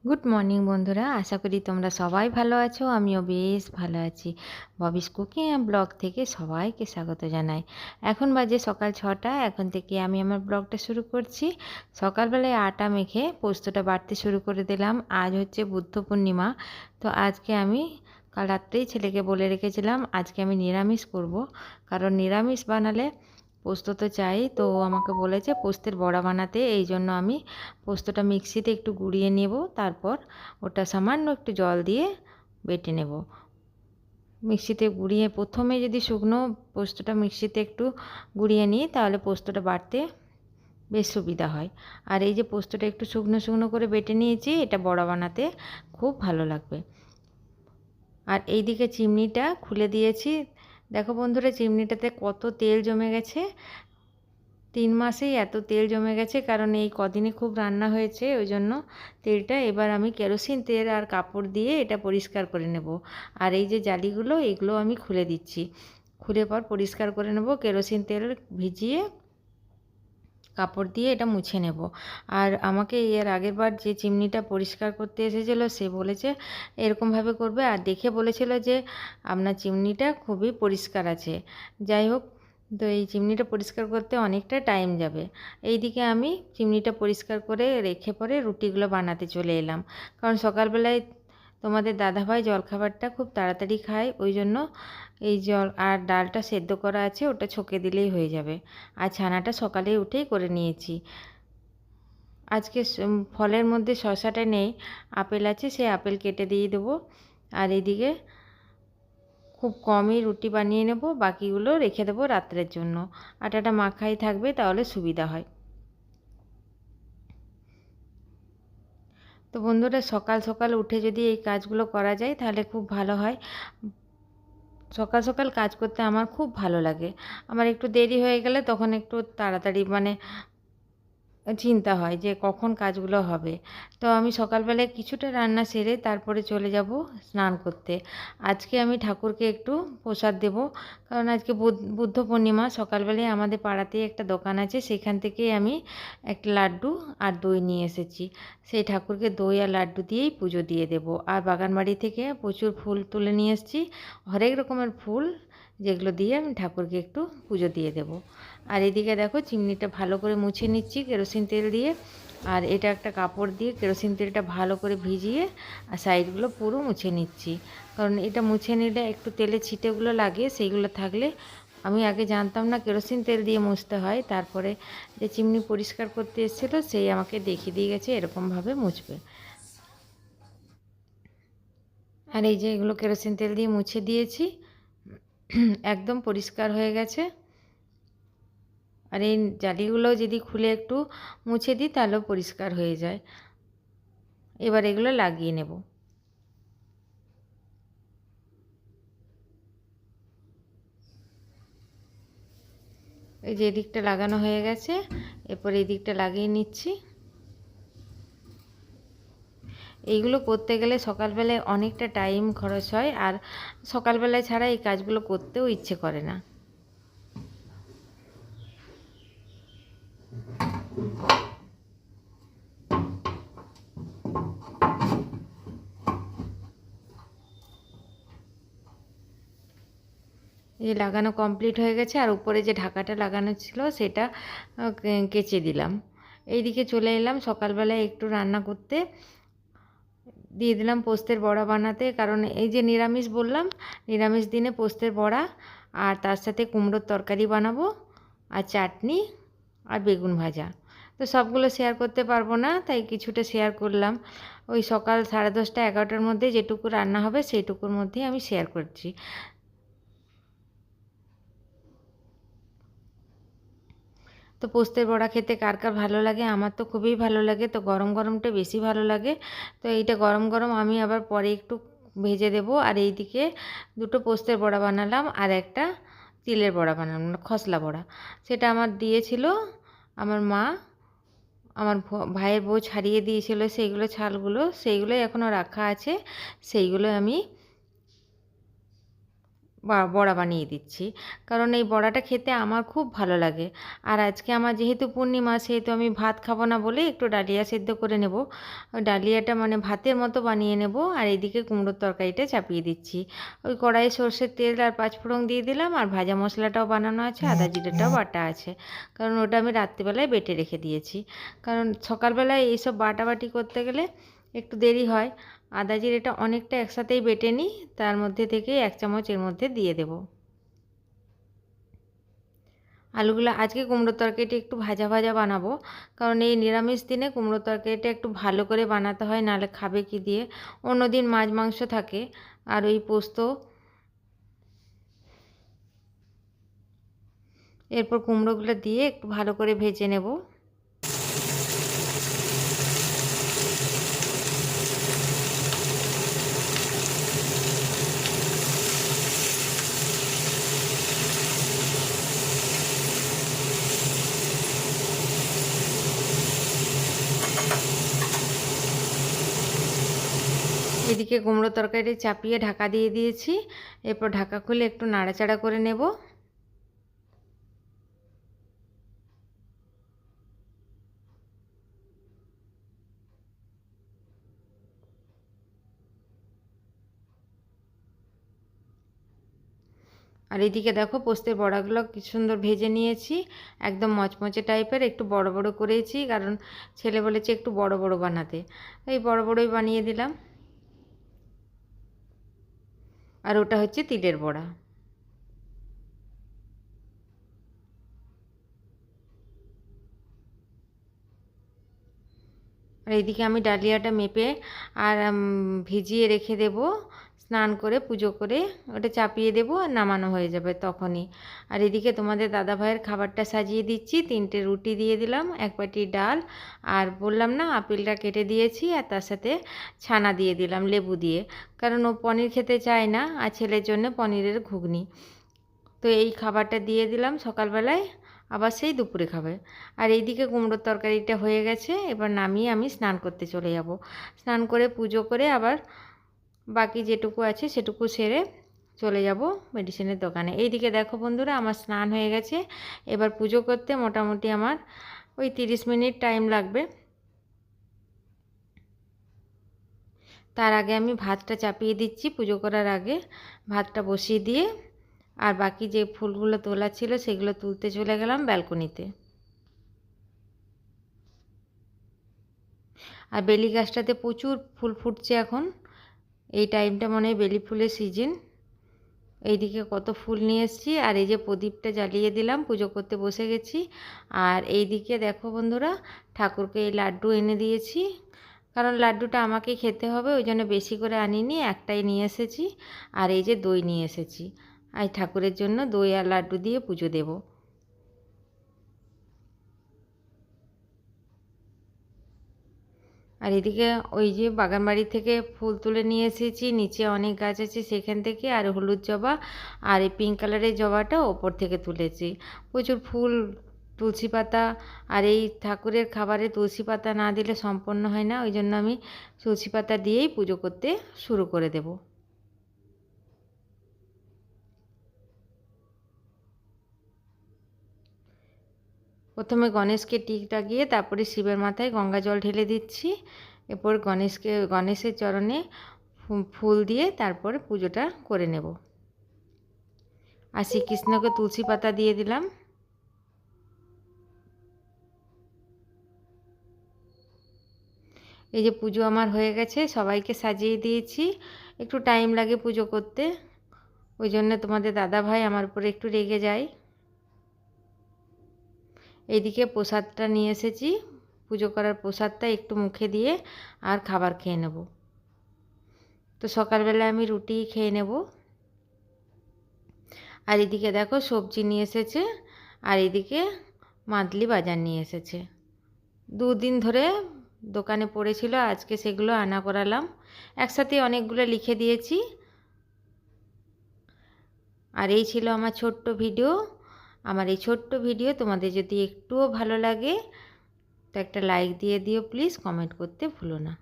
Good morning বন্ধুরা, আশা করি তোমরা সবাই ভালো আছো। আমিও বেশ ভালো আছি। ববিস কুকিং অ্যান্ড ব্লগ থেকে সবাইকে স্বাগত জানাই। এখন বাজে সকাল 6টা। এখন থেকে আমি আমার ব্লগটা শুরু করছি। সকালবেলায় আটা মেখে পোস্তটা বাটতে শুরু করে দিলাম। আজ হচ্ছে বুদ্ধ পূর্ণিমা। তো আজকে আমি কাল রাত্রেই ছেলেকে বলে রেখেছিলাম আজকে আমি নিরামিষ করব, কারণ নিরামিষ বানালে পোস্ত তো চাই। তো আমাকে বলেছে পোস্তের বড়া বানাতে, এই জন্য আমি পোস্তটা মিক্সিতে একটু গুঁড়িয়ে নেব, তারপর ওটা সামান্য একটু জল দিয়ে বেটে নেব। মিক্সিতে গুঁড়িয়ে প্রথমে যদি শুকনো পোস্তটা মিক্সিতে একটু গুঁড়িয়ে নিই তাহলে পোস্তটা বাটতে বেশ সুবিধা হয়। আর এই যে পোস্তটা একটু শুকনো শুকনো করে বেটে নিয়েছি, এটা বড়া বানাতে খুব ভালো লাগবে। আর এই দিকে চিমনিটা খুলে দিয়েছি। দেখো বন্ধুরা, চিমনিটাতে কত তেল জমে গেছে। 3 মাসেই এত তেল জমে গেছে, কারণ এই কদিনে খুব রান্না হয়েছে, ওই জন্য তেলটা। এবার আমি কেরোসিন তেল আর কাপড় দিয়ে এটা পরিষ্কার করে নেব। আর এই যে জালিগুলো, এগুলো আমি খুলে দিচ্ছি। খুলে পর পরিষ্কার করে নেব, কেরোসিন তেল ভিজিয়ে কাপড় দিয়ে এটা মুছে নেব। আর আমাকে এর আগের বার যে চিমনিটা পরিষ্কার করতে এসেছিলো সে বলেছে এরকমভাবে করবে, আর দেখে বলেছিল যে আপনার চিমনিটা খুবই পরিষ্কার আছে। যাই হোক, তো এই চিমনিটা পরিষ্কার করতে অনেকটা টাইম যাবে। এইদিকে আমি চিমনিটা পরিষ্কার করে রেখে পরে রুটিগুলো বানাতে চলে এলাম, কারণ সকালবেলায় তোমাদের দাদাভাই জলখাবারটা খুব তাড়াতাড়ি খায়, ওই জন্য এই জল আর ডালটা সেদ্ধ করা আছে, ওটা ছকে দিলেই হয়ে যাবে। আর ছানাটা সকালে উঠেই করে নিয়েছি। আজকে ফলের মধ্যে শসাটা নেই, আপেল আছে, সেই আপেল কেটে দিয়ে দেবো। আর এদিকে খুব কমই রুটি বানিয়ে নেব, বাকিগুলো রেখে দেবো রাত্রের জন্য। আটাটা মাখাই থাকবে, তাহলে সুবিধা হয়। তো বন্ধুরা, সকাল সকাল উঠে যদি এই কাজগুলো করা যায় তাহলে খুব ভালো হয়। সকাল সকাল কাজ করতে আমার খুব ভালো লাগে। আমার একটু দেরি হয়ে গেলে তখন একটু তাড়াতাড়ি চিন্তা হয় যে কখন কাজগুলো হবে। তো আমি সকালবেলায় কিছুটা রান্না সেরে তারপরে চলে যাব স্নান করতে। আজকে আমি ঠাকুরকে একটু প্রসাদ দেব, কারণ আজকে বুদ্ধ পূর্ণিমা। সকালবেলায় আমাদের পাড়াতেই একটা দোকান আছে, সেখান থেকেই আমি একটা লাড্ডু আর দই নিয়ে এসেছি। সেই ঠাকুরকে দই আর লাড্ডু দিয়েই পুজো দিয়ে দেব। আর বাগানবাড়ি থেকে প্রচুর ফুল তুলে নিয়ে এসেছি, হরেক রকমের ফুল, যেগুলো দিয়ে আমি ঠাকুরকে একটু পুজো দিয়ে দেব। আর এদিকে দেখো চিমনিটা ভালো করে মুছে নিচ্ছি কেরোসিন তেল দিয়ে। আর এটা একটা কাপড় দিয়ে কেরোসিন তেলটা ভালো করে ভিজিয়ে আর সাইডগুলো পুরো মুছে নিচ্ছি, কারণ এটা মুছে নিলে একটু তেলের ছিটেগুলো লাগে, সেইগুলো থাকলে আমি আগে জানতাম না কেরোসিন তেল দিয়ে মুছতে হয়। তারপরে যে চিমনি পরিষ্কার করতে এসেছিলো সেই আমাকে দেখিয়ে দিয়ে গেছে এরকমভাবে মুছবে। আর এই যে এগুলো কেরোসিন তেল দিয়ে মুছে দিয়েছি, একদম পরিষ্কার হয়ে গেছে। আর এই জালিগুলো যদি খুলে একটু মুছে দিই তাহলেও পরিষ্কার হয়ে যায়। এবার এগুলো লাগিয়ে নেব। এই যে এদিকটা লাগানো হয়ে গেছে, এরপর এই দিকটা লাগিয়ে নিচ্ছি। এইগুলো করতে গেলে সকালবেলায় অনেকটা টাইম খরচ হয়, আর সকালবেলায় ছাড়া এই কাজগুলো করতেও ইচ্ছে করে না। এই যে লাগানো কমপ্লিট হয়ে গেছে, আর উপরে যে ঢাকাটা লাগানো ছিল সেটা কেচে দিলাম। এইদিকে চলে এলাম সকালবেলায় একটু রান্না করতে। দিয়ে দিলাম পোস্তের বড়া বানাতে, কারণ এই যে নিরামিষ বললাম, নিরামিষ দিনে পোস্তের বড়া আর তার সাথে কুমড়োর তরকারি বানাবো, আর চাটনি আর বেগুন ভাজা। তো সবগুলো শেয়ার করতে পারবো না, তাই কিছুটা শেয়ার করলাম। ওই সকাল 10:30 11টার মধ্যে যেটুকু রান্না হবে সেইটুকুর মধ্যেই আমি শেয়ার করছি। তো পোস্তের বড়া খেতে কার কার ভালো লাগে? আমার তো খুবই ভালো লাগে। তো গরম গরমটা বেশি ভালো লাগে। তো এইটা গরম গরম আমি আবার পরে একটু ভেজে দেব। আর এইদিকে দুটো পোস্তের বড়া বানালাম, আর একটা তিলের বড়া বানালাম, খসলা বড়া। সেটা আমার দিয়েছিল আমার মা, আমার ভাইয়ের বউ ছাড়িয়ে দিয়েছিল সেইগুলো, ছালগুলো সেইগুলোই এখনও রাখা আছে। সেইগুলো আমি বড়া বানিয়ে দিচ্ছি, কারণ এই বড়াটা খেতে আমার খুব ভালো লাগে। আর আজকে আমার যেহেতু পূর্ণিমা, সেহেতু আমি ভাত খাবো না বলে একটু ডালিয়া সেদ্ধ করে নেব। ওই ডালিয়াটা মানে ভাতের মতো বানিয়ে নেব। আর এইদিকে কুমড়োর তরকারিটা চাপিয়ে দিচ্ছি। ওই কড়াইয়ে সর্ষের তেল আর পাঁচফোড়ন দিয়ে দিলাম, আর ভাজা মশলাটাও বানানো আছে, আদা জিরেটাও বাটা আছে, কারণ ওটা আমি রাত্রিবেলায় বেটে রেখে দিয়েছি। কারণ সকালবেলায় এইসব বাটাবাটি করতে গেলে একটু দেরি হয়। আদা জিরেটা অনেকটা একসাথেই বেটে নিই, তার মধ্যে থেকে 1 চামচ এর মধ্যে দিয়ে দেব। আলুগুলো আজকে কুমড়োর তরকারিটা একটু ভাজা ভাজা বানাবো, কারণ এই নিরামিষ দিনে কুমড়োর তরকারিটা একটু ভালো করে বানাতে হয়, নাহলে খাবে কি দিয়ে। অন্য দিন মাছ মাংস থাকে আর ওই পোস্ত। এরপর কুমড়োগুলো দিয়ে একটু ভালো করে ভেজে নেব। এদিকে কুমড়ো তরকারি চাপিয়ে ঢাকা দিয়ে দিয়েছি। এরপর ঢাকা খুলে একটু নাড়াচাড়া করে নেব। আর এদিকে দেখো পোস্তের বড়াগুলো কি সুন্দর ভেজে নিয়েছি, একদম মচমচে টাইপের। একটু বড় বড় করেছি, কারণ ছেলে বলেছে একটু বড় বড় বানাতে, এই বড় বড়ই বানিয়ে দিলাম। আর ওটা হচ্ছে তিলের বড়া। আর এইদিকে আমি ডালিয়াটা মেপে আর ভিজিয়ে রেখে দেব। স্নান করে পুজো করে ওটা চাপিয়ে দেব, আর নামানো হয়ে যাবে তখনই। আর এদিকে তোমাদের দাদা ভাইয়ের খাবারটা সাজিয়ে দিচ্ছি। 3টে রুটি দিয়ে দিলাম, 1 বাটি ডাল, আর বললাম না আপেলটা কেটে দিয়েছি, আর তার সাথে ছানা দিয়ে দিলাম লেবু দিয়ে, কারণ ও পনির খেতে চায় না, আর ছেলের জন্য পনিরের ঘুগনি। তো এই খাবারটা দিয়ে দিলাম সকালবেলায়, আবার সেই দুপুরে খাবে। আর এইদিকে কুমড়োর তরকারিটা হয়ে গেছে, এবার নামিয়ে আমি স্নান করতে চলে যাব। স্নান করে পুজো করে আবার বাকি যেটুকু আছে সেটুকু সেরে চলে যাব মেডিসিনের দোকানে। এইদিকে দেখো বন্ধুরা, আমার স্নান হয়ে গেছে। এবার পুজো করতে মোটামুটি আমার ওই 30 মিনিট টাইম লাগবে। তার আগে আমি ভাতটা চাপিয়ে দিচ্ছি। পুজো করার আগে ভাতটা বসিয়ে দিয়ে আর বাকি যে ফুলগুলো তোলা ছিল সেগুলো তুলতে চলে গেলাম ব্যালকনিতে। আর বেলি গাছটাতে প্রচুর ফুল ফুটছে এখন, এই টাইমটা মনে হয় বেলি ফুলের সিজন। এইদিকে কত ফুল নিয়ে এসেছি, আর এই যে প্রদীপটা জ্বালিয়ে দিলাম, পুজো করতে বসে গেছি। আর এইদিকে দেখো বন্ধুরা, ঠাকুরকে এই লাড্ডু এনে দিয়েছি, কারণ লাড্ডুটা আমাকে খেতে হবে, ওই জন্য বেশি করে আনিনি, একটাই নিয়ে এসেছি। আর এই যে দই নিয়ে এসেছি, আর ঠাকুরের জন্য দই আর লাড্ডু দিয়ে পুজো দেব। আর এদিকে ওই যে বাগানবাড়ি থেকে ফুল তুলে নিয়ে এসেছি, নিচে অনেক গাছ আছে সেখান থেকে, আর হলুদ জবা আর এই পিঙ্ক কালারের জবাটা ওপর থেকে তুলেছি। প্রচুর ফুল, তুলসী পাতা, আর এই ঠাকুরের খাবারে তুলসী পাতা না দিলে সম্পন্ন হয় না, ওই জন্য আমি তুলসী পাতা দিয়েই পুজো করতে শুরু করে দেব। প্রথমে গণেশকে টিক লাগিয়ে তারপরে শিবের মাথায় গঙ্গা জল ঢেলে দিচ্ছি। এরপর গণেশের চরণে ফুল দিয়ে তারপরে পুজোটা করে নেব। আর শ্রীকৃষ্ণকে তুলসী পাতা দিয়ে দিলাম। এই যে পুজো আমার হয়ে গেছে, সবাইকে সাজিয়ে দিয়েছি। একটু টাইম লাগে পুজো করতে, ওই জন্য তোমাদের দাদা ভাই আমার উপরে একটু রেগে যায়। এইদিকে প্রসাদটা নিয়ে এসেছি, পুজো করার প্রসাদটা একটু মুখে দিয়ে আর খাবার খেয়ে নেব। তো সকালবেলা আমি রুটি খেয়ে নেব। আর এদিকে দেখো সবজি নিয়ে এসেছে, আর এদিকে মান্থলি বাজার নিয়ে এসেছে। 2 দিন ধরে দোকানে পড়েছিল, আজকে সেগুলো আনা করালাম, একসাথে অনেকগুলো লিখে দিয়েছি। আর এই ছিল আমার ছোট্ট ভিডিও। আমার এই ছোট্ট ভিডিও তোমাদের যদি একটুও ভালো লাগে তো একটা লাইক দিয়ে দিও প্লিজ, কমেন্ট করতে ভুলো না।